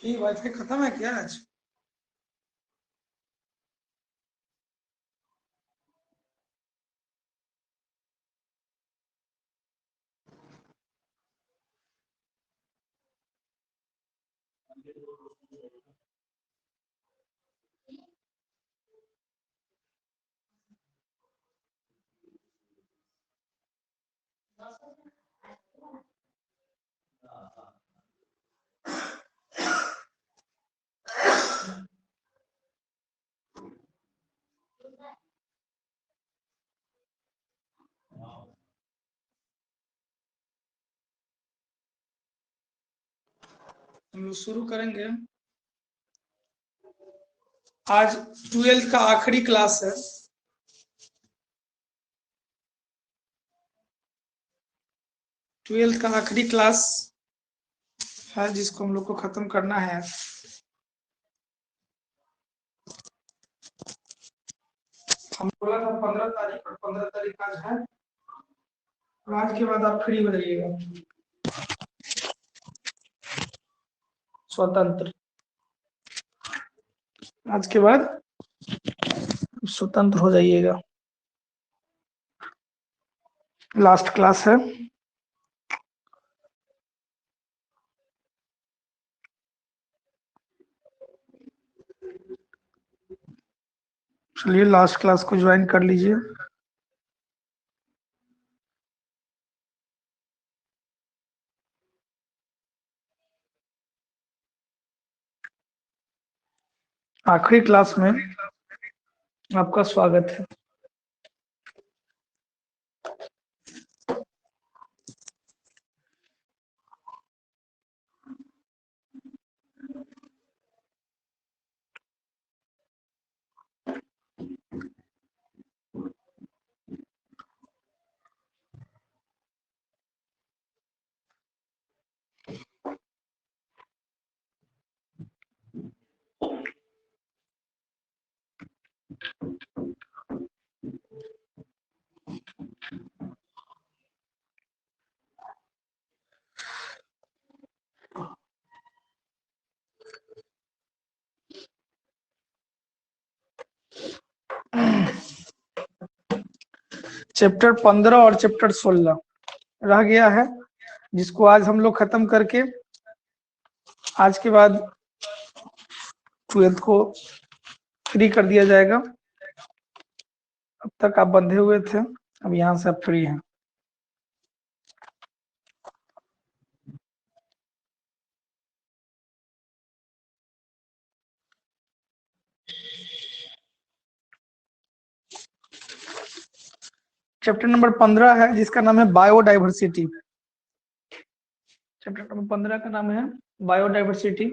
कि वाईफाई खत्म है क्या आज? हम लोग शुरू करेंगे। आज 12th का आखिरी क्लास है। ट्वेल्थ का आखिरी क्लास है जिसको हम लोग को खत्म करना है। हम बोला था 15 तारीख और 15 तारीख आज है। आज के बाद आप फ्री हो जाइएगा, स्वतंत्र। आज के बाद स्वतंत्र हो जाइएगा। लास्ट क्लास है। चलिए लास्ट क्लास को ज्वाइन कर लीजिए। आखिरी क्लास में आपका स्वागत है। चैप्टर 15 और चैप्टर 16 रह गया है, जिसको आज हम लोग खत्म करके आज के बाद 12th को फ्री कर दिया जाएगा। अब तक आप बंधे हुए थे, अब यहाँ से आप फ्री हैं। चैप्टर नंबर 15 है जिसका नाम है बायोडाइवर्सिटी। चैप्टर नंबर 15 का नाम है बायोडाइवर्सिटी।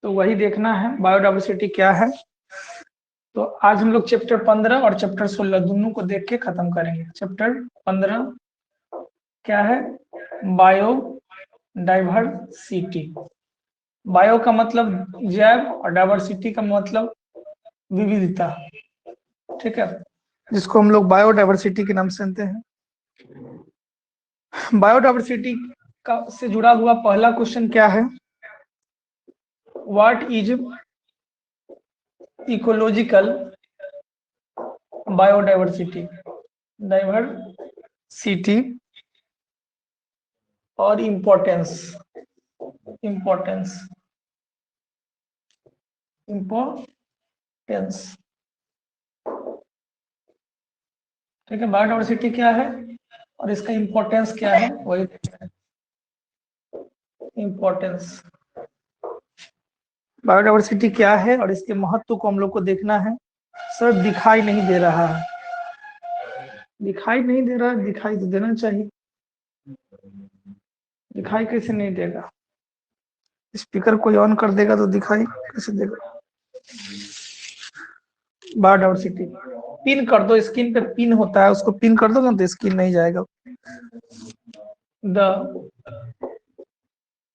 तो वही देखना है बायोडाइवर्सिटी क्या है। तो आज हम लोग चैप्टर 15 और चैप्टर 16 दोनों को देख के खत्म करेंगे। चैप्टर 15 क्या है? बायोडाइवर्सिटी। बायो का मतलब जैव और डाइवर्सिटी का मतलब विविधता, ठीक है, जिसको हम लोग बायोडाइवर्सिटी के नाम से जानते हैं। बायोडाइवर्सिटी का से जुड़ा हुआ पहला क्वेश्चन क्या है? What is ecological biodiversity? Diversity और इम्पोर्टेंस। इम्पोर्टेंस ठीक है, बायोडाइवर्सिटी क्या है और इसका इम्पोर्टेंस क्या है वही देखना है। इम्पोर्टेंस, बायोडाइवर्सिटी क्या है और इसके महत्व को हम लोग को देखना है। सर दिखाई नहीं दे रहा है, दिखाई नहीं दे रहा है, दिखाई तो देना चाहिए। दिखाई कैसे नहीं देगा? स्पीकर कोई ऑन कर देगा तो दिखाई कैसे देगा? बायोडाइवर्सिटी पिन कर दो, स्क्रीन पे पिन होता है, उसको पिन कर दो ना तो स्क्रीन नहीं जाएगा। The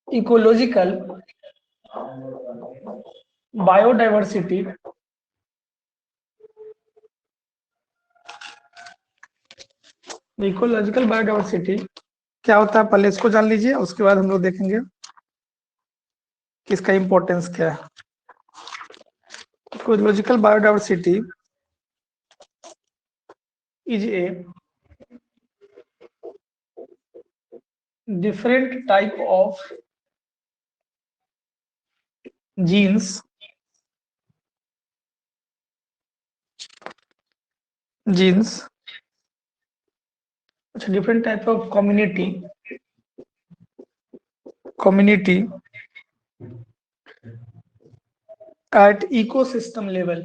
ecological biodiversity ecological biodiversity क्या होता है पहले इसको जान लीजिए, उसके बाद हम लोग देखेंगे किसका इंपॉर्टेंस क्या है? Ecological biodiversity is a different type of genes different type of community at ecosystem level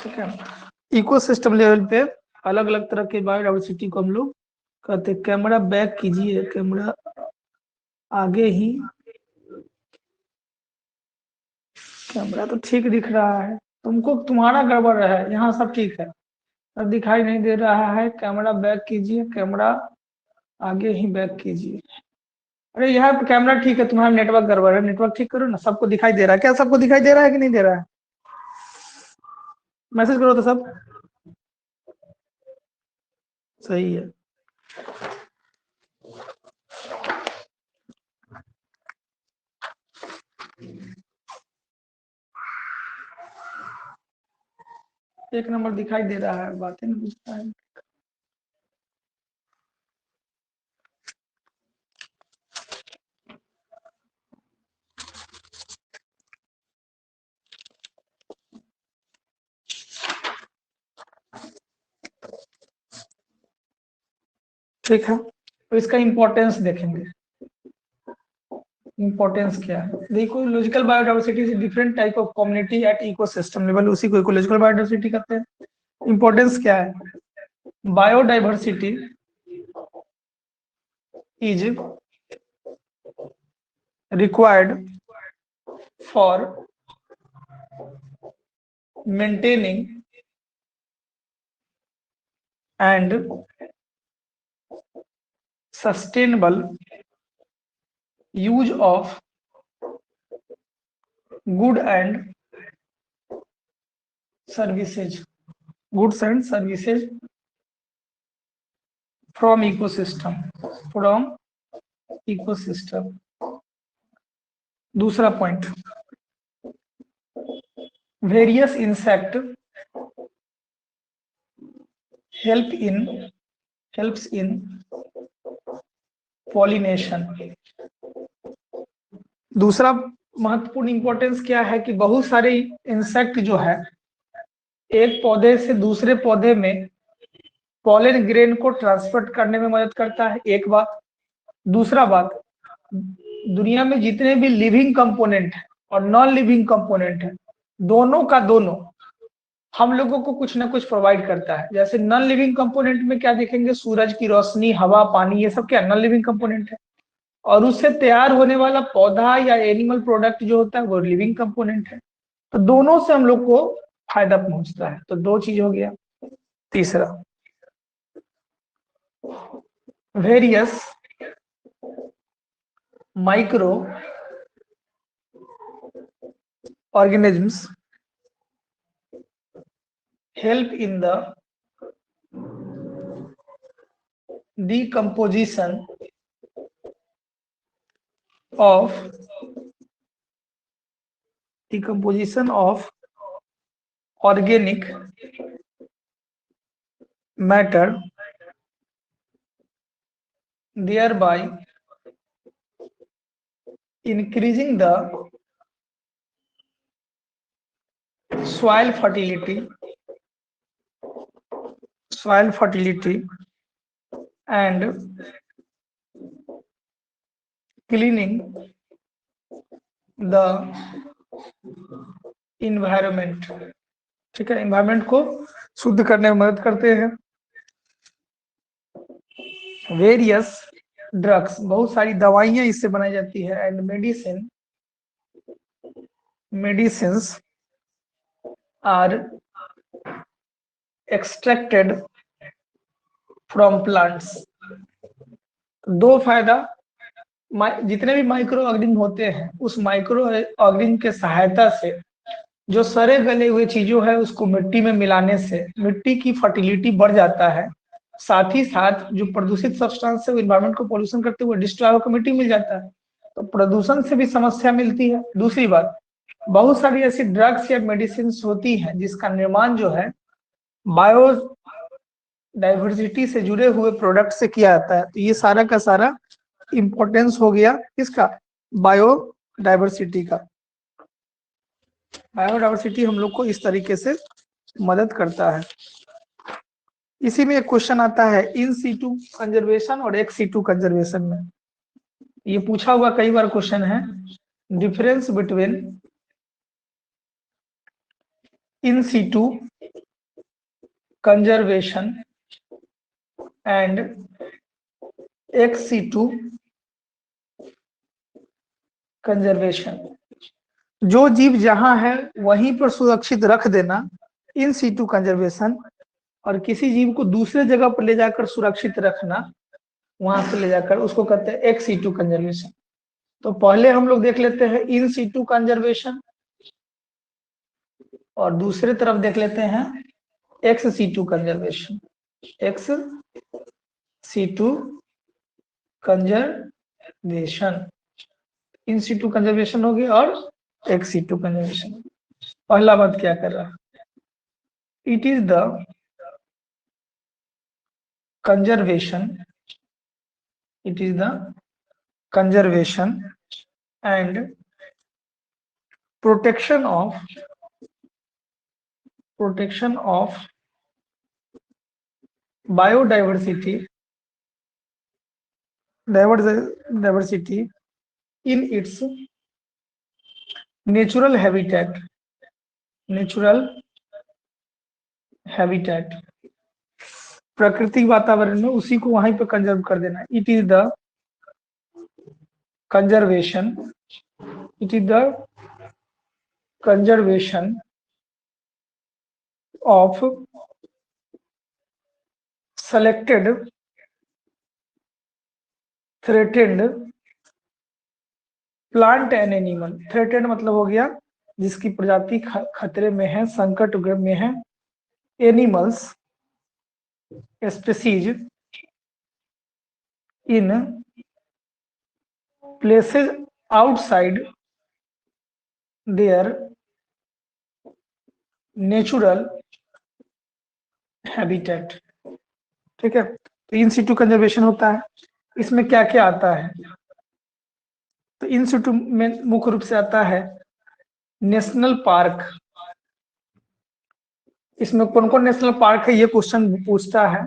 ठीक है। इकोसिस्टम लेवल पे अलग अलग तरह के बायोडाइवर्सिटी को हम लोग कहते हैं। कैमरा बैक कीजिए, कैमरा आगे ही, कैमरा तो ठीक दिख रहा है, तुमको तुम्हारा गड़बड़ है, यहाँ सब ठीक है, अब दिखाई नहीं दे रहा है। कैमरा बैक कीजिए, कैमरा आगे ही बैक कीजिए। अरे यहाँ पे कैमरा ठीक है, तुम्हारा नेटवर्क गड़बड़ है, नेटवर्क ठीक करो ना। सबको दिखाई दे रहा है क्या? सबको दिखाई दे रहा है कि नहीं दे रहा है? मैसेज करो तो सब सही है। एक नंबर दिखाई दे रहा है, बातें नहीं बुझता है। ठीक है, तो इसका इंपॉर्टेंस देखेंगे। इंपॉर्टेंस क्या है? देखो, ecological biodiversity is different type of community at ecosystem level, उसी को इकोलॉजिकल बायोडाइवर्सिटी कहते हैं। इंपॉर्टेंस क्या है? Biodiversity is required for maintaining and sustainable use of goods and services from ecosystem दूसरा point, various insect helps in pollination। दूसरा महत्वपूर्ण importance क्या है कि बहुत सारे इंसेक्ट जो है एक पौधे से दूसरे पौधे में पॉलन ग्रेन को ट्रांसफर करने में मदद करता है, एक बात। दूसरा बात, दुनिया में जितने भी लिविंग कंपोनेंट है और नॉन लिविंग कंपोनेंट है, दोनों का दोनों हम लोगों को कुछ ना कुछ प्रोवाइड करता है। जैसे नॉन लिविंग कंपोनेंट में क्या देखेंगे? सूरज की रोशनी, हवा, पानी, ये सब क्या नॉन लिविंग कंपोनेंट है। और उससे तैयार होने वाला पौधा या एनिमल प्रोडक्ट जो होता है वो लिविंग कंपोनेंट है। तो दोनों से हम लोग को फायदा पहुंचता है। तो दो चीज हो गया। तीसरा, various micro organisms help in the decomposition of organic matter, thereby increasing the soil fertility and cleaning the environment। ठीक है, एनवायरमेंट को शुद्ध करने में मदद करते हैं। वेरियस ड्रग्स, बहुत सारी दवाइयां इससे बनाई जाती है। And medicines are extracted from plants. दो फायदा, जितने भी माइक्रो ऑर्गेनिज्म होते हैं उस माइक्रो ऑर्गेनिज्म के सहायता से जो सड़े गले हुए चीजों है उसको मिट्टी में मिलाने से मिट्टी की फर्टिलिटी बढ़ जाता है, साथ ही साथ जो प्रदूषित सब्सटेंस है वो इन्वायरमेंट को पोल्यूशन करते हुए डिस्ट्रॉय होकर मिट्टी मिल जाता है, तो प्रदूषण से भी समस्या मिलती है। दूसरी बात, बहुत सारी ऐसी ड्रग्स या मेडिसिन होती हैं जिसका निर्माण जो है बायो डाइवर्सिटी से जुड़े हुए प्रोडक्ट से किया जाता है, तो ये सारा का सारा इंपॉर्टेंस हो गया किसका, बायोडाइवर्सिटी का। बायोडाइवर्सिटी हम लोग को इस तरीके से मदद करता है। इसी में एक क्वेश्चन आता है इन सीटू कंजर्वेशन और एक्स सीटू कंजर्वेशन में, ये पूछा हुआ कई बार क्वेश्चन है, difference between in situ conservation and ex situ conservation. जो जीव जहां है वहीं पर सुरक्षित रख देना इन सीटू कंजर्वेशन, और किसी जीव को दूसरे जगह पर ले जाकर सुरक्षित रखना, वहां से ले जाकर, उसको कहते हैं एक्स सीटू कंजर्वेशन। तो पहले हम लोग देख लेते हैं इन सीटू कंजर्वेशन और दूसरे तरफ देख लेते हैं ex situ conservation. Ex situ conservation, in situ conservation हो गया और एक्स सीटू कंजर्वेशन। पहला बात क्या कर रहा है, it is the conservation, it is the conservation and protection of biodiversity in its natural habitat, प्राकृतिक वातावरण में उसी को वहीं पे कंजर्व कर देना। It is the conservation of selected threatened plant and animal. Threatened मतलब हो गया जिसकी प्रजाति खतरे में है, संकट में है। Animals species in places outside there natural habitat. ठीक है, तो इन सिटू कंजर्वेशन होता है, इसमें क्या क्या आता है, तो इन सिटू में मुख्य रूप से आता है नेशनल पार्क। इसमें कौन कौन नेशनल पार्क है ये क्वेश्चन पूछता है,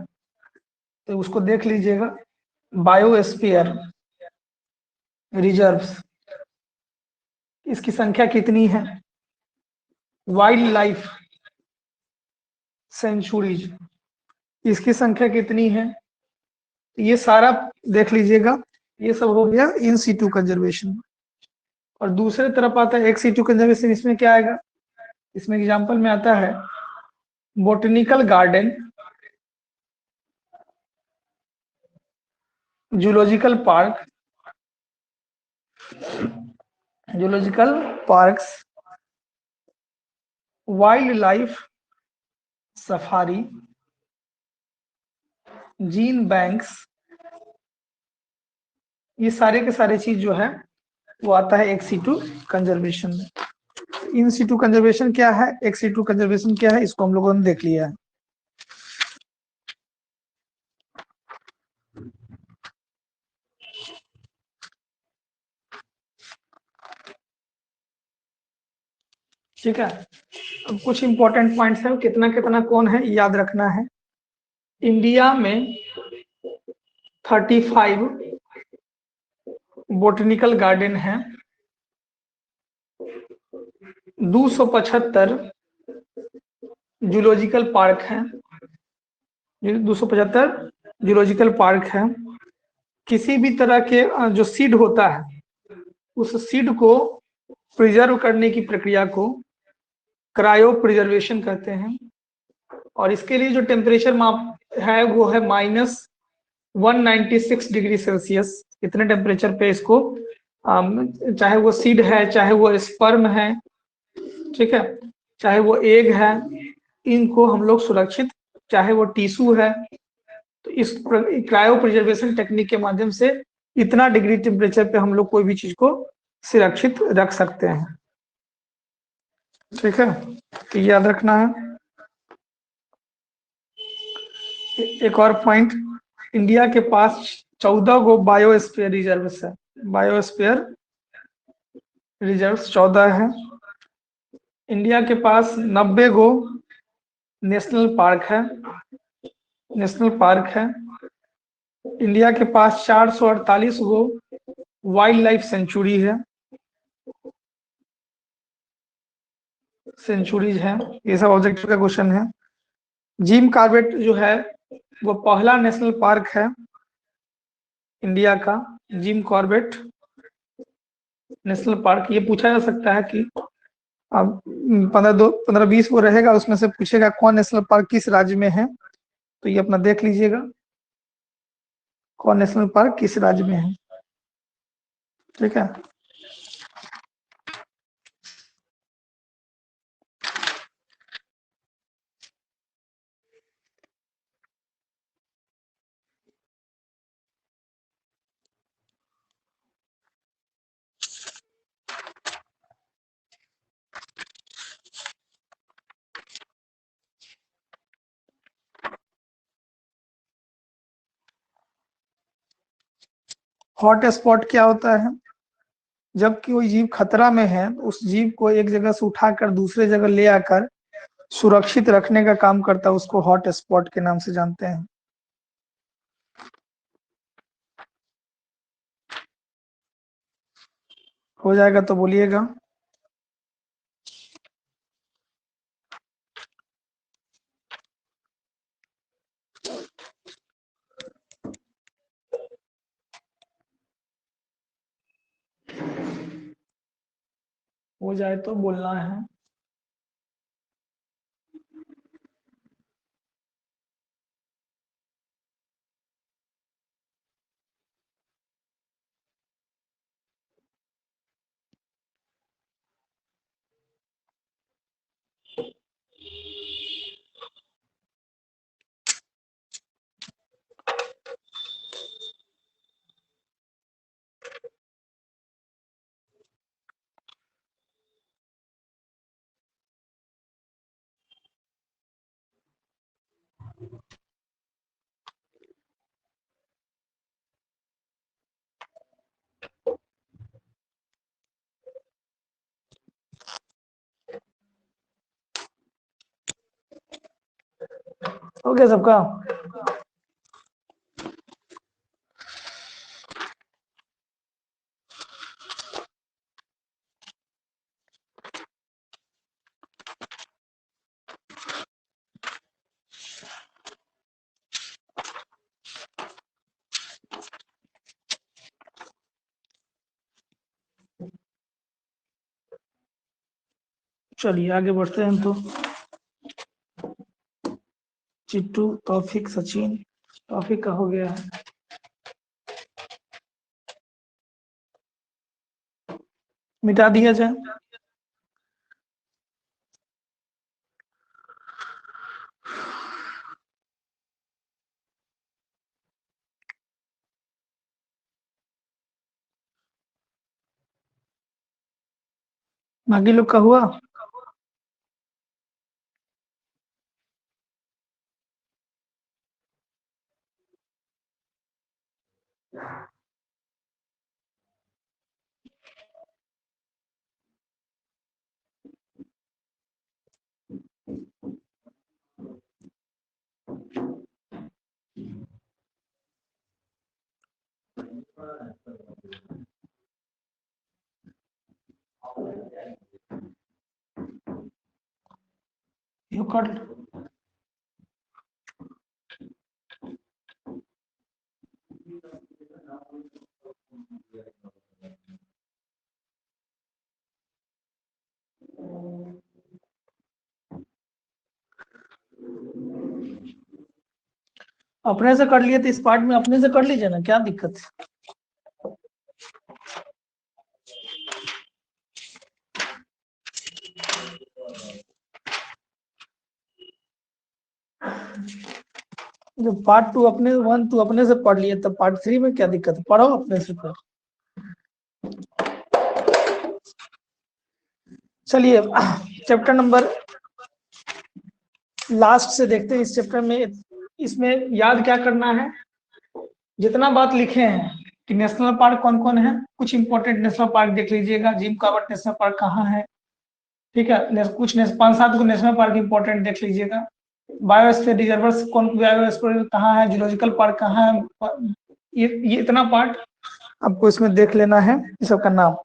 तो उसको देख लीजिएगा। बायोस्फीयर रिजर्व्स, इसकी संख्या कितनी है। वाइल्ड लाइफ सेंचुरीज, इसकी संख्या कितनी है, ये सारा देख लीजिएगा। ये सब हो गया इन सीटू कंजर्वेशन। और दूसरे तरफ आता है एक्स सीटू कंजर्वेशन। इसमें क्या आएगा, इसमें एग्जांपल में आता है botanical garden, zoological parks, wild life safari, gene banks, ये सारे के सारे चीज जो है वो आता है एक्स सीटू कंजर्वेशन में। इन सीटू कंजर्वेशन क्या है, एक्स सीटू कंजर्वेशन क्या है, इसको हम लोगों ने देख लिया है। ठीक है, अब कुछ इंपॉर्टेंट पॉइंट्स है, कितना कितना कौन है याद रखना है। इंडिया में 35 बोटनिकल गार्डन है, 275 जूलॉजिकल पार्क है, 275 जूलॉजिकल पार्क है। किसी भी तरह के जो सीड होता है उस सीड को प्रिजर्व करने की प्रक्रिया को क्रायो प्रिजर्वेशन कहते हैं, और इसके लिए जो टेम्परेचर माप है वो है -196 डिग्री सेल्सियस। इतने टेम्परेचर पे इसको चाहे वो सीड है चाहे वो स्पर्म है, ठीक है, चाहे वो एग है, इनको हम लोग सुरक्षित, चाहे वो टिश्यू है, तो इस क्रायो प्रिजर्वेशन टेक्निक के माध्यम से इतना डिग्री टेम्परेचर पे हम लोग कोई भी चीज को सुरक्षित रख सकते हैं। ठीक है, तो याद रखना है। एक और पॉइंट, इंडिया के पास 14 गो बायोस्फीयर रिजर्व्स है। बायोस्फीयर रिजर्व्स 14 है। इंडिया के पास 90 गो नेशनल पार्क है। नेशनल पार्क है। इंडिया के पास 448 गो वाइल्ड लाइफ सेंचुरी है, सेंचुरीज है। ये सब ऑब्जेक्टिव का क्वेश्चन है। जिम कॉर्बेट जो है वो पहला नेशनल पार्क है इंडिया का। जिम कॉर्बेट नेशनल पार्क, ये पूछा जा सकता है कि अब 15-20 वो रहेगा, उसमें से पूछेगा कौन नेशनल पार्क किस राज्य में है, तो ये अपना देख लीजिएगा कौन नेशनल पार्क किस राज्य में है। ठीक है, हॉट स्पॉट क्या होता है? जब कोई जीव खतरा में है, उस जीव को एक जगह से उठाकर दूसरे जगह ले आकर सुरक्षित रखने का काम करता है, उसको हॉट स्पॉट के नाम से जानते हैं। हो जाएगा तो बोलिएगा। हो जाए तो बोलना है। हो गया सबका? चलिए आगे बढ़ते हैं। तो चिट्टू, तौफिक, सचिन, तौफिक का हो गया है। मिटा दिया जाए। बाकी लोग का हुआ? यू कर अपने से कर लिए तो इस पार्ट में अपने से कर लीजिए ना, क्या दिक्कत है? जब पार्ट 2 अपने 1 2 अपने से पढ़ लिए, तब पार्ट 3 में क्या दिक्कत है? पढ़ो अपने से फिर। चलिए चैप्टर नंबर लास्ट से देखते हैं। इस चैप्टर में, इसमें याद क्या करना है, जितना बात लिखे हैं कि नेशनल पार्क कौन कौन है, कुछ इंपॉर्टेंट नेशनल पार्क देख लीजिएगा। जिम कॉर्बेट नेशनल पार्क कहाँ है, ठीक है, कुछ 5-7 को नेशनल पार्क इंपॉर्टेंट देख लीजिएगा। बायोस्फीयर रिजर्वर्स कौन, बायोस्फीयर कहाँ है, जूलॉजिकल पार्क कहाँ है, ये इतना पार्ट आपको इसमें देख लेना है, ये सब का नाम।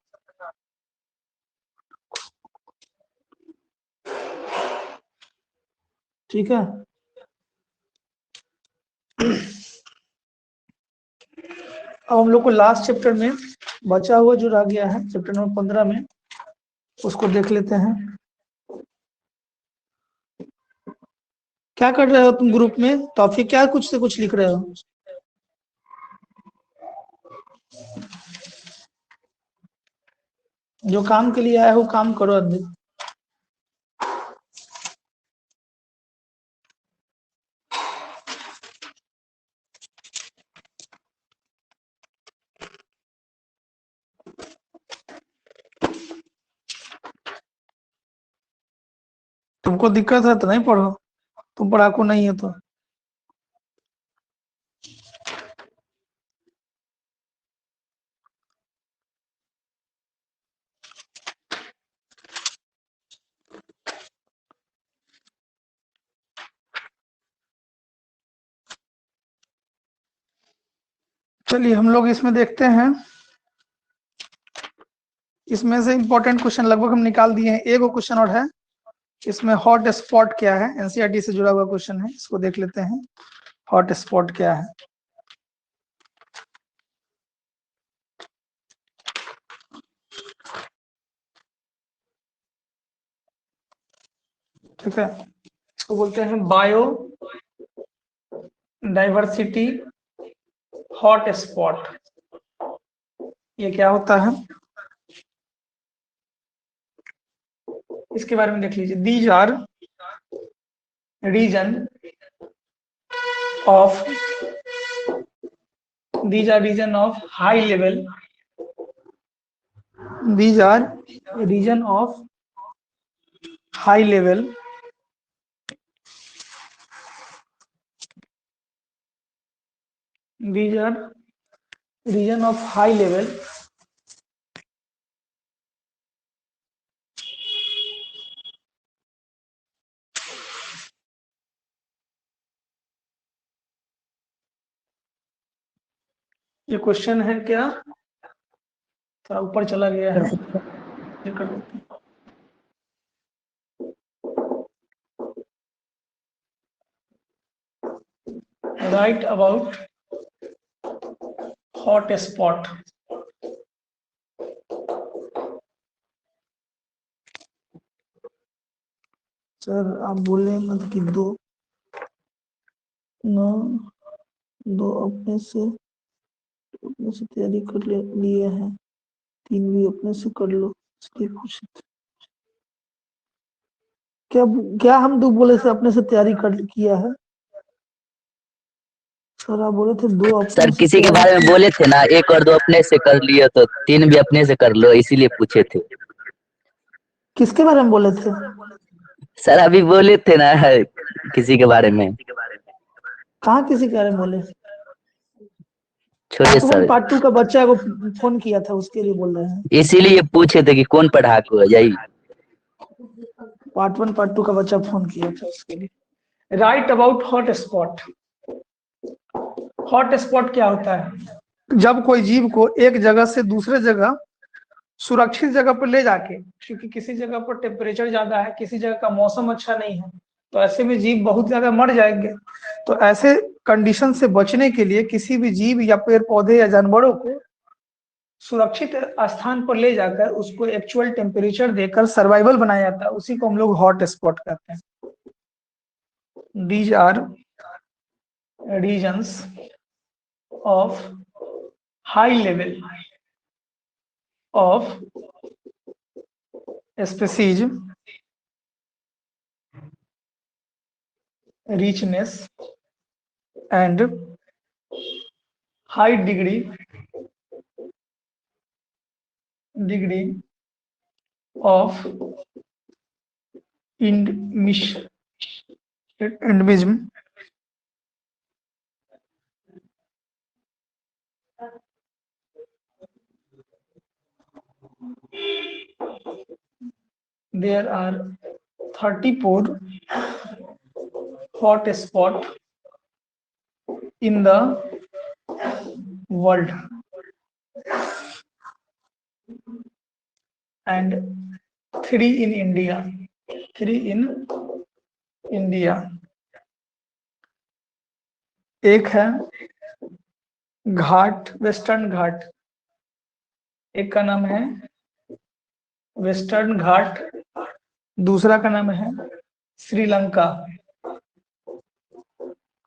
ठीक है, अब हम लोग को लास्ट चैप्टर में बचा हुआ जो रह गया है, चैप्टर नंबर 15 में, उसको देख लेते हैं। क्या कर रहे हो तुम ग्रुप में? टॉपिक क्या कुछ से कुछ लिख रहे हो? जो काम के लिए आया हो काम करो अभी। तुमको दिक्कत है तो नहीं पढ़ो, तुम पढ़ाकू नहीं है तो। चलिए हम लोग इसमें देखते हैं। इसमें से इंपॉर्टेंट क्वेश्चन लगभग हम निकाल दिए हैं, एक क्वेश्चन और है। इसमें हॉट स्पॉट क्या है, एनसीईआरटी से जुड़ा हुआ क्वेश्चन है, इसको देख लेते हैं। हॉट स्पॉट क्या है? ठीक है, इसको बोलते हैं बायो डाइवर्सिटी हॉट स्पॉट। ये क्या होता है, इसके बारे में देख लीजिए। These are region of high level, these are region of high level these are region of high level ये क्वेश्चन है क्या, थोड़ा ऊपर चला गया है, ये कर देते हैं। Right about hot spot. Sir आप बोले मतलब कि दो अपने से तैयारी कर लिए हैं, 3 भी अपने से कर लो, इसलिए कुछ क्या क्या हम 2 बोले से अपने से तैयारी कर किया है? सर आप बोले थे 2 अपने सर से किसी के बारे में बोले थे ना, 1 और 2 अपने से कर लिए तो 3 भी अपने से कर लो, इसीलिए पूछे थे। किसके बारे में बोले थे? सर अभी बोले थे ना किसी के बारे में। कहाँ किसी के बारे में बोले? छोड़िए सर, पार्ट 2 का बच्चा को फोन किया था, उसके लिए बोल रहे हैं। इसीलिए पूछे थे कि कौन पढ़ाकू है, यही। पार्ट 1 पार्ट 2 का बच्चा फोन किया था, उसके लिए। Right about hot spot. Hot spot क्या होता है? जब कोई जीव को एक जगह से दूसरे जगह सुरक्षित जगह पर ले जाके, क्योंकि किसी जगह पर टेम्परेचर ज्यादा है, किसी जगह का मौसम अच्छा नहीं है, तो ऐसे में जीव बहुत ज्यादा मर जाएंगे। तो ऐसे कंडीशन से बचने के लिए किसी भी जीव या पेड़ पौधे या जानवरों को सुरक्षित स्थान पर ले जाकर उसको एक्चुअल टेम्परेचर देकर सर्वाइवल बनाया जाता है, उसी को हम लोग हॉट स्पॉट कहते हैं। These are regions of high level of species richness and high degree of endemism. There are 34 hot spots in the world and 3 in India. 3 in India. एक है घाट, वेस्टर्न घाट, एक का नाम है वेस्टर्न घाट, दूसरा का नाम है श्रीलंका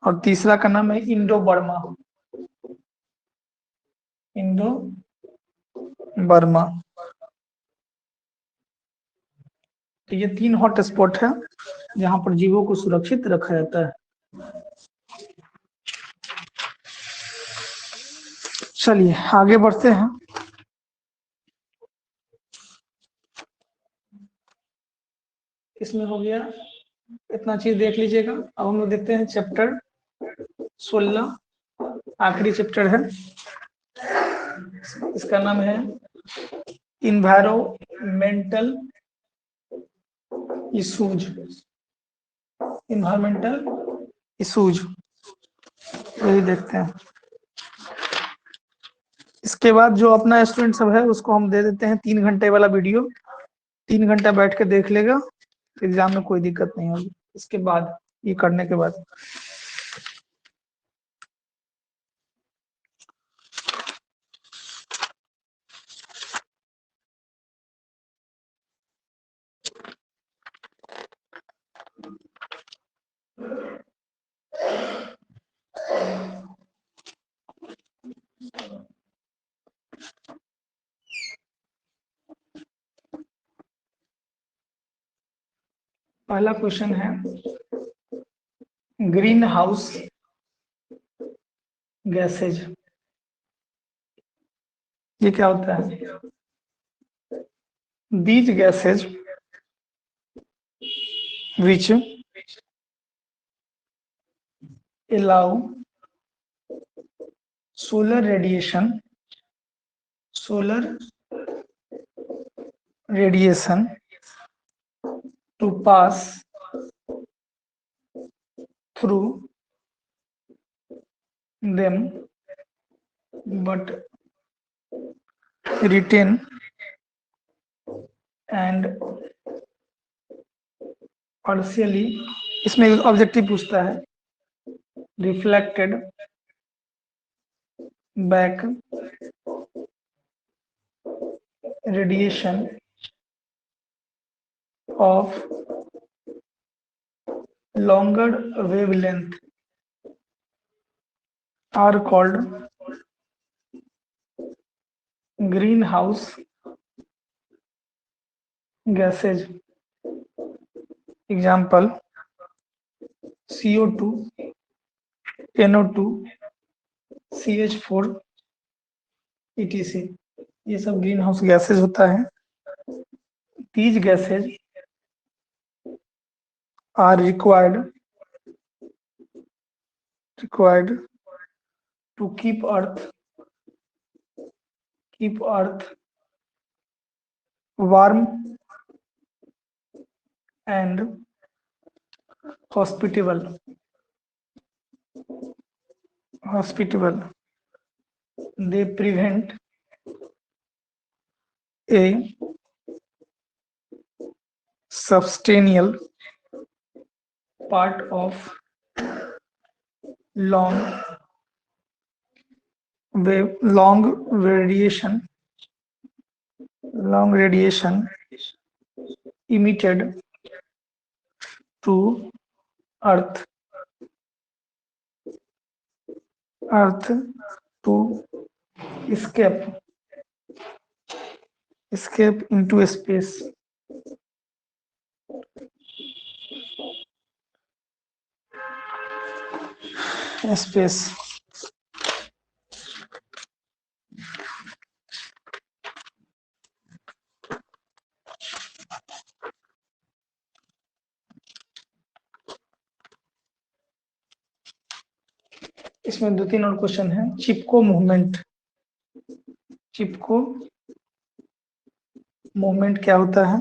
और तीसरा का नाम है इंडो बर्मा। Indo Burma. तो ये 3 हॉट स्पॉट है जहां पर जीवों को सुरक्षित रखा जाता है। चलिए आगे बढ़ते हैं। इसमें हो गया, इतना चीज देख लीजिएगा। अब हम लोग देखते हैं चैप्टर 16, आखिरी चैप्टर है। इसका नाम है इन्वायरमेंटल इशूज। इन्वायरमेंटल इशूज, यही देखते हैं। इसके बाद जो अपना स्टूडेंट सब है उसको हम दे देते हैं 3 घंटे वाला वीडियो। 3 घंटा बैठ के देख लेगा, एग्जाम में कोई दिक्कत नहीं होगी। इसके बाद ये करने के बाद पहला क्वेश्चन है ग्रीन हाउस गैसेज। ये क्या होता है? These gases which allow solar radiation to pass through them but retain and partially, इसमें ऑब्जेक्टिव पूछता है, reflected back radiation of longer wavelength are called greenhouse gases. Example: CO2, NO2, CH4, etc. ये सब green house gases होता है। These gases are required to keep Earth warm and hospitable. They prevent a substantial part of long radiation emitted to Earth to escape into space. Space. इसमें 2-3 और question है। चिपको movement, चिपको movement क्या होता है?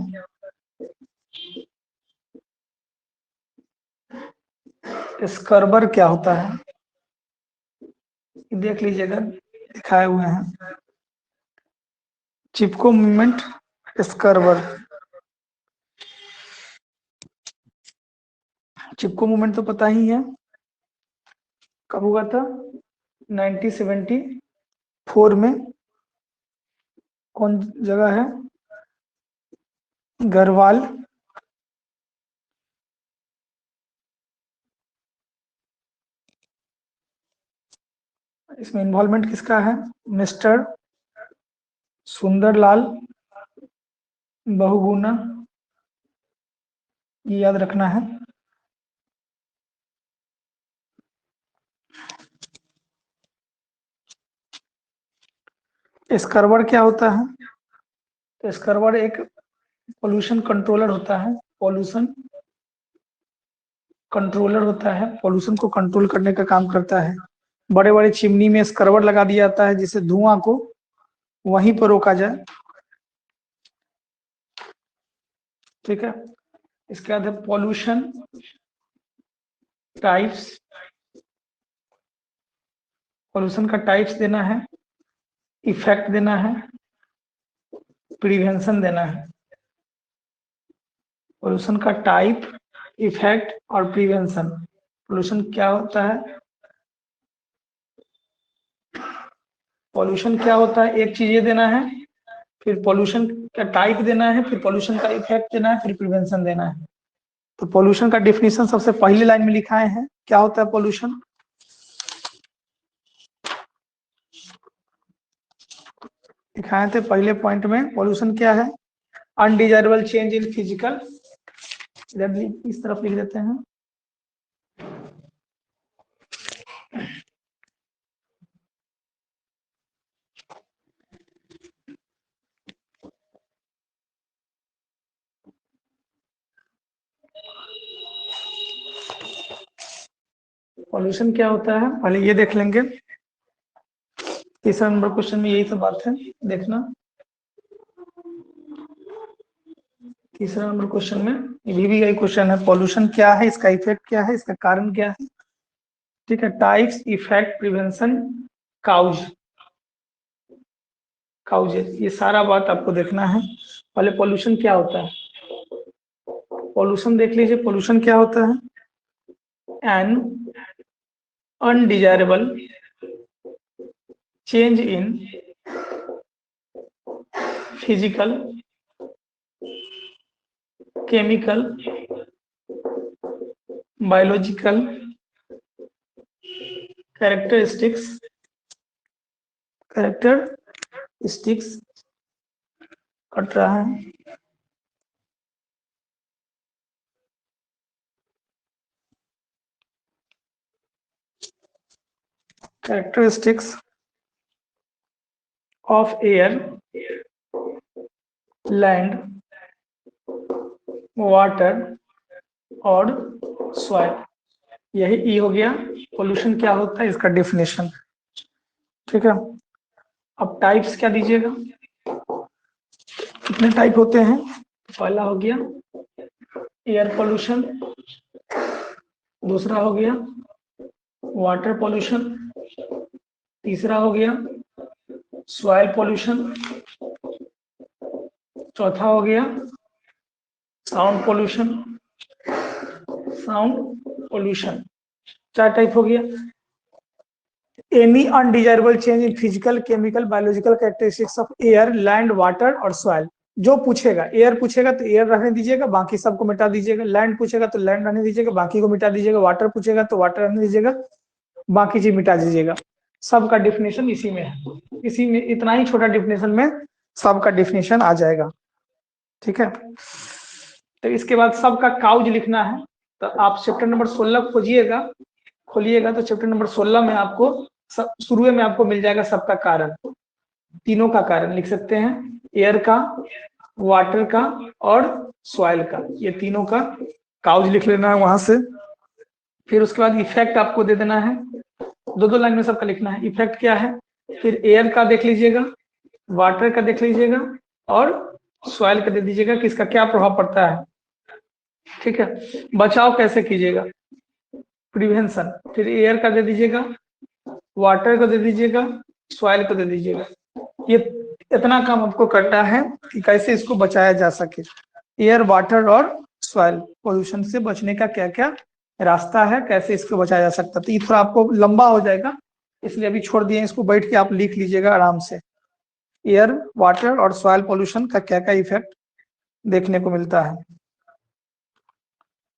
स्कर्बर क्या होता है? देख लीजिएगा, दिखाए हुए हैं। चिपको मूवमेंट, स्कर्बर। चिपको मूवमेंट तो पता ही है, कब हुआ था? 1974 में। कौन जगह है? गढ़वाल। इसमें इन्वॉल्वमेंट किसका है? मिस्टर सुंदरलाल बहुगुणा, ये याद रखना है। स्कर्बर क्या होता है? तो स्कर्बर एक पोल्यूशन कंट्रोलर होता है। पोल्यूशन कंट्रोलर होता है, पोल्यूशन को कंट्रोल करने का काम करता है। बड़े बड़े चिमनी में स्कर्बर लगा दिया जाता है जिससे धुआं को वहीं पर रोका जाए। ठीक है, इसके बाद है पॉल्यूशन टाइप्स। पॉल्यूशन का टाइप्स देना है, इफेक्ट देना है, प्रिवेंशन देना है। पॉल्यूशन का टाइप, इफेक्ट और प्रिवेंशन। पॉल्यूशन क्या होता है? पॉल्यूशन क्या होता है, एक चीज ये देना है, फिर पॉल्यूशन का टाइप देना है, फिर पॉल्यूशन का इफेक्ट देना है, फिर प्रिवेंशन देना है। तो पॉल्यूशन का डेफिनेशन सबसे पहली लाइन में लिखाए हैं। क्या होता है पॉल्यूशन? दिखाए थे पहले पॉइंट में। पॉल्यूशन क्या है? अनडिजायरेबल चेंज इन फिजिकल, इधर इस तरफ लिख देते हैं। पॉल्यूशन क्या होता है पहले ये देख लेंगे। तीसरा नंबर क्वेश्चन में यही तो बात है, देखना। तीसरा नंबर क्वेश्चन में ये भी यही क्वेश्चन है, पॉल्यूशन क्या है, इसका इफेक्ट क्या है, इसका कारण क्या है। ठीक है, types, effect, prevention, cause, causes, ये सारा बात आपको देखना है। पहले पॉल्यूशन क्या होता है, पॉल्यूशन देख लीजिए। पॉल्यूशन क्या होता है? An undesirable change in physical, chemical, biological characteristics कट रहा है। Characteristics of air, land, water और सॉइल, यही ई हो गया। पोल्यूशन क्या होता है, इसका डेफिनेशन। ठीक है, अब टाइप्स क्या दीजिएगा, कितने टाइप होते हैं? पहला हो गया एयर पोल्यूशन, दूसरा हो गया वाटर पोल्यूशन, तीसरा हो गया सॉइल पोल्यूशन, चौथा हो गया साउंड पोल्यूशन। चार टाइप हो गया। Any undesirable change in physical, chemical, biological characteristics of air, land, water और सॉइल। जो पूछेगा, एयर पूछेगा तो एयर रहने दीजिएगा, बाकी सबको मिटा दीजिएगा। लैंड पूछेगा तो लैंड रहने दीजिएगा, बाकी को मिटा दीजिएगा। वाटर पूछेगा तो वाटर रहने दीजिएगा, बाकी चीज मिटा दीजिएगा। सबका डिफिनेशन इसी में है, इसी में इतना ही छोटा डिफिनेशन में सबका डिफिनेशन आ जाएगा। ठीक है, तो इसके बाद सबका काउज लिखना है। तो आप चैप्टर नंबर 16 खोजिएगा, खोलिएगा तो चैप्टर नंबर 16 में आपको शुरू में आपको मिल जाएगा सबका कारण, तीनों का कारण लिख सकते हैं, एयर का, वाटर का और सॉइल का, ये तीनों का काउज लिख लेना है वहां से। फिर उसके बाद इफेक्ट आपको दे देना है, दो दो लाइन में सबका लिखना है, इफेक्ट क्या है। फिर एयर का देख लीजिएगा, वाटर का देख लीजिएगा और सॉइल का दे दीजिएगा कि इसका क्या प्रभाव पड़ता है। ठीक है, बचाव कैसे कीजिएगा, प्रिवेंशन। फिर एयर का दे दीजिएगा, वाटर को दे दीजिएगा, सॉइल को दे दीजिएगा। ये इतना काम आपको करना है कि कैसे इसको बचाया जा सके, एयर, वाटर और सॉइल पोल्यूशन से बचने का क्या क्या रास्ता है, कैसे इसको बचाया जा सकता है। तो ये थोड़ा आपको लंबा हो जाएगा, इसलिए अभी छोड़ दिए, इसको बैठ के आप लिख लीजिएगा आराम से। एयर, वाटर और सॉइल पोल्यूशन का क्या क्या इफेक्ट देखने को मिलता है।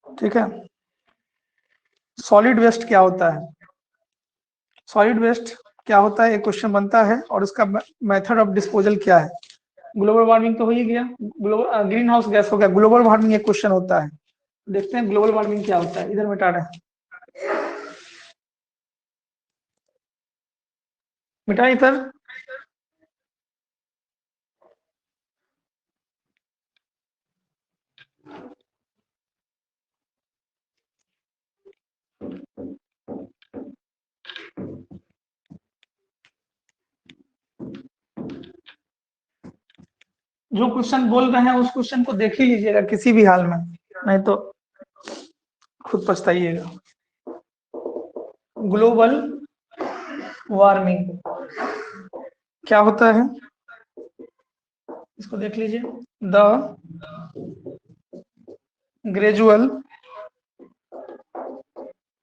ठीक है, सॉलिड वेस्ट क्या होता है, सॉलिड वेस्ट क्या होता है, एक क्वेश्चन बनता है, और उसका मेथड ऑफ डिस्पोजल क्या है। ग्लोबल वार्मिंग तो हो ही गया, ग्लोबल ग्रीन हाउस गैस हो गया, ग्लोबल वार्मिंग एक क्वेश्चन होता है। देखते हैं ग्लोबल वार्मिंग क्या होता है, इधर मिटा रहे हैं, मिटा इधर। जो क्वेश्चन बोल रहे हैं उस क्वेश्चन को देख ही लीजिएगा किसी भी हाल में, नहीं तो खुद पछताइएगा। ग्लोबल वार्मिंग क्या होता है, इसको देख लीजिए। The gradual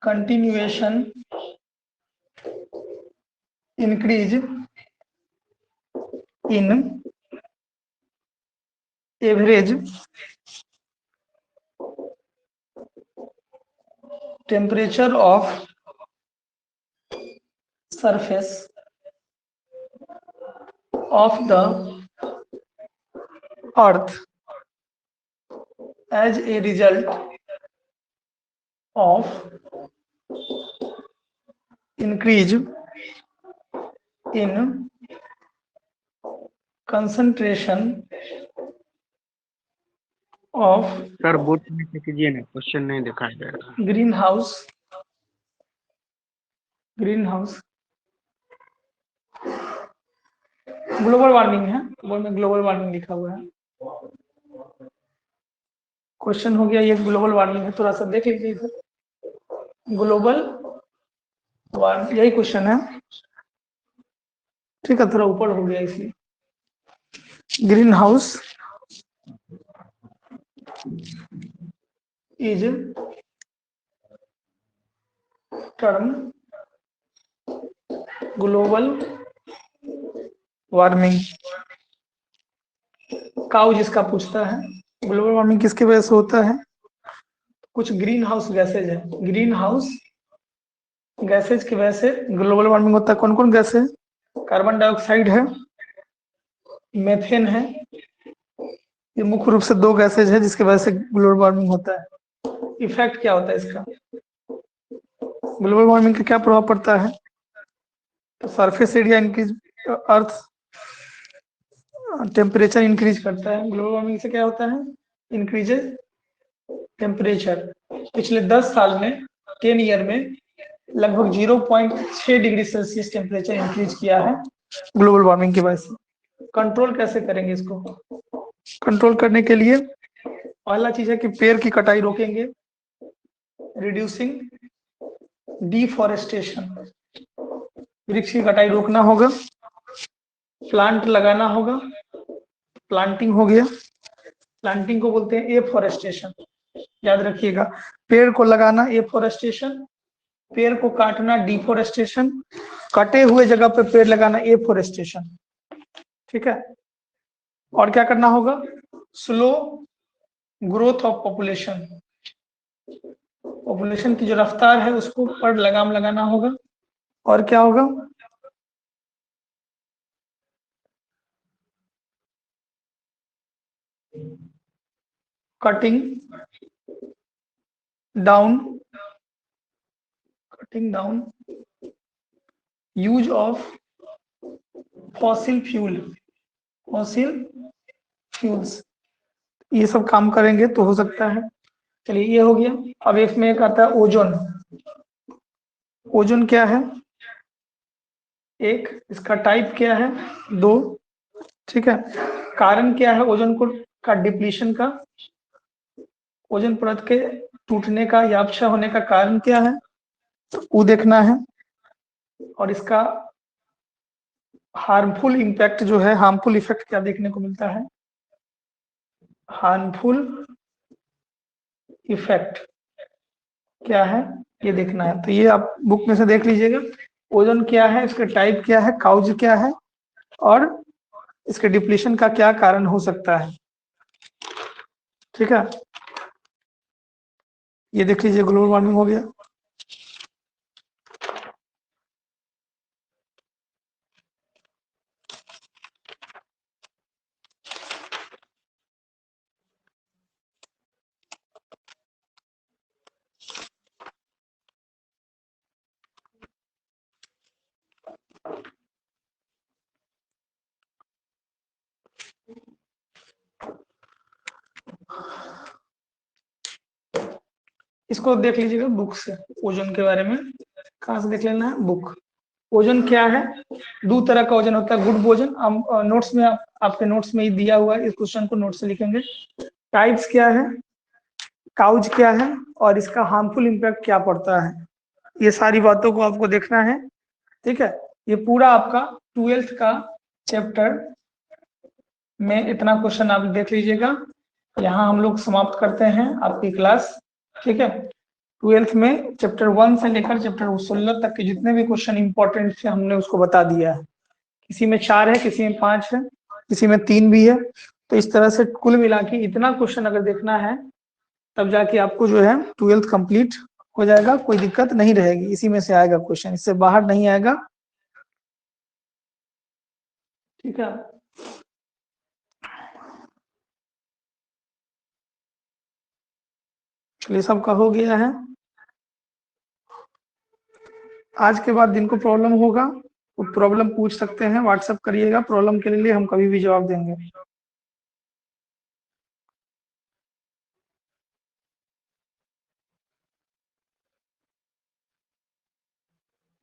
continuation increase in average temperature of surface of the earth as a result of increase in concentration of sir board पे नीचे कीजिए ना, क्वेश्चन नहीं दिखाई दे रहा। ग्रीन हाउस ग्लोबल वार्मिंग है, बोर्ड में ग्लोबल वार्मिंग लिखा हुआ है। क्वेश्चन हो गया ये ग्लोबल वार्मिंग है, थोड़ा सा देख लीजिए इधर। ग्लोबल वार्मिंग यही क्वेश्चन है, ठीक है, थोड़ा ऊपर हो गया इसलिए। Green house is term global warming. Cow जिसका पूछता है ग्लोबल वार्मिंग किसकी वजह से होता है, कुछ ग्रीन हाउस गैसेज है, ग्रीन हाउस गैसेज की वजह से ग्लोबल वार्मिंग होता है। कौन कौन गैस है, कार्बन डाइऑक्साइड है, मेथेन है, ये मुख्य रूप से दो गैसेज है जिसकी वजह से ग्लोबल वार्मिंग होता है। इफेक्ट क्या होता है इसका, ग्लोबल वार्मिंग का क्या प्रभाव पड़ता है, तो surface area increase, earth temperature increase करता है। ग्लोबल वार्मिंग से क्या होता है, इंक्रीजेज टेम्परेचर। पिछले 10 साल में 10 ईयर में लगभग 0.6 डिग्री सेल्सियस टेम्परेचर इंक्रीज किया है ग्लोबल वार्मिंग की वजह से। कंट्रोल कैसे करेंगे इसको, कंट्रोल करने के लिए पहला चीज है कि पेड़ की कटाई रोकेंगे, रिड्यूसिंग डिफॉरेस्टेशन, वृक्ष की कटाई रोकना होगा, प्लांट लगाना होगा, प्लांटिंग हो गया, प्लांटिंग को बोलते हैं एफॉरेस्टेशन, याद रखिएगा। पेड़ को लगाना एफॉरेस्टेशन, पेड़ को काटना डिफॉरेस्टेशन, कटे हुए जगह पे पेड़ लगाना एफॉरेस्टेशन। ठीक है, और क्या करना होगा, slow growth of population, population की जो रफ्तार है उसको पर लगाम लगाना होगा। और क्या होगा, cutting down writing down use of fossil fuels, ये सब काम करेंगे तो हो सकता है। चलिए ये हो गया। अब इसमें एक आता है ओजोन। ओजोन क्या है? एक, इसका टाइप क्या है? दो, ठीक है। कारण क्या है ओजोन को का डिप्लीशन का? ओजोन परत के टूटने का या अपक्षय होने का कारण क्या है, वो देखना है। और इसका हार्मफुल इम्पैक्ट जो है, हार्मफुल इफेक्ट क्या देखने को मिलता है, हार्मफुल इफेक्ट क्या है ये देखना है। तो ये आप बुक में से देख लीजिएगा। ओजोन क्या है, इसका टाइप क्या है, काउज क्या है, और इसके डिप्लीशन का क्या कारण हो सकता है, ठीक है। ये देख लीजिए, ग्लोबल वार्मिंग हो गया। इसको देख लीजिएगा बुक से, ओजोन के बारे में कहाँ से देख लेना है, बुक। ओजोन क्या है? दो तरह का ओजोन होता है, गुड ओजोन। हम नोट्स में आपके नोट्स में ही दिया हुआ है, इस क्वेश्चन को नोट से लिखेंगे। टाइप्स क्या है, काउज क्या है, और इसका हार्मफुल इम्पैक्ट क्या पड़ता है, ये सारी बातों को आपको देखना है, ठीक है। ये पूरा आपका 12th का चैप्टर में इतना क्वेश्चन आप देख लीजिएगा। यहाँ हम लोग समाप्त करते हैं आपकी क्लास, ठीक है। 12th में चैप्टर 1 से लेकर चैप्टर 16 तक के जितने भी क्वेश्चन इंपॉर्टेंट थे हमने उसको बता दिया है। किसी में 4 है, किसी में 5 है, किसी में 3 भी है। तो इस तरह से कुल मिला के इतना क्वेश्चन अगर देखना है तब जाके आपको जो है 12th कंप्लीट हो जाएगा, कोई दिक्कत नहीं रहेगी। इसी में से आएगा क्वेश्चन, इससे बाहर नहीं आएगा, ठीक है। चलिए, सबका हो गया है। आज के बाद जिनको प्रॉब्लम होगा वो प्रॉब्लम पूछ सकते हैं, व्हाट्सएप करिएगा। प्रॉब्लम के लिए हम कभी भी जवाब देंगे।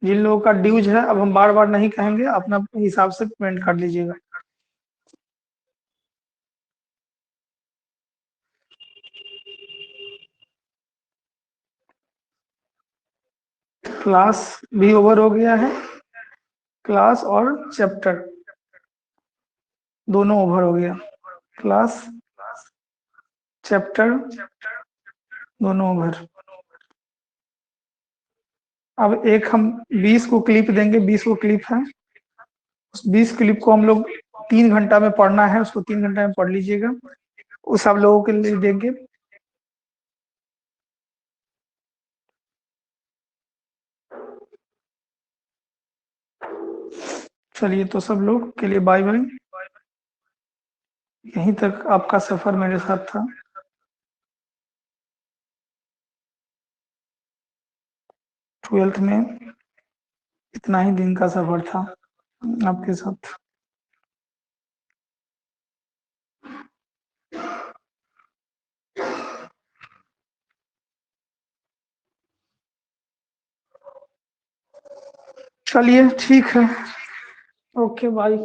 जिन लोगों का ड्यूज है, अब हम बार बार नहीं कहेंगे, अपना हिसाब से पेमेंट कर लीजिएगा। क्लास भी ओवर हो गया है, क्लास और चैप्टर दोनों ओवर हो गया। क्लास चैप्टर दोनों ओवर। अब एक हम 20 को क्लिप देंगे, 20 को क्लिप है, उस 20 क्लिप को हम लोग 3 घंटा में पढ़ना है, उसको 3 घंटा में पढ़ लीजिएगा। वो सब लोगों के लिए देंगे। चलिए, तो सब लोग के लिए बाय बाय। यहीं तक आपका सफर मेरे साथ था। 12th में इतना ही दिन का सफर था आपके साथ। चलिए, ठीक है, ओके बाय।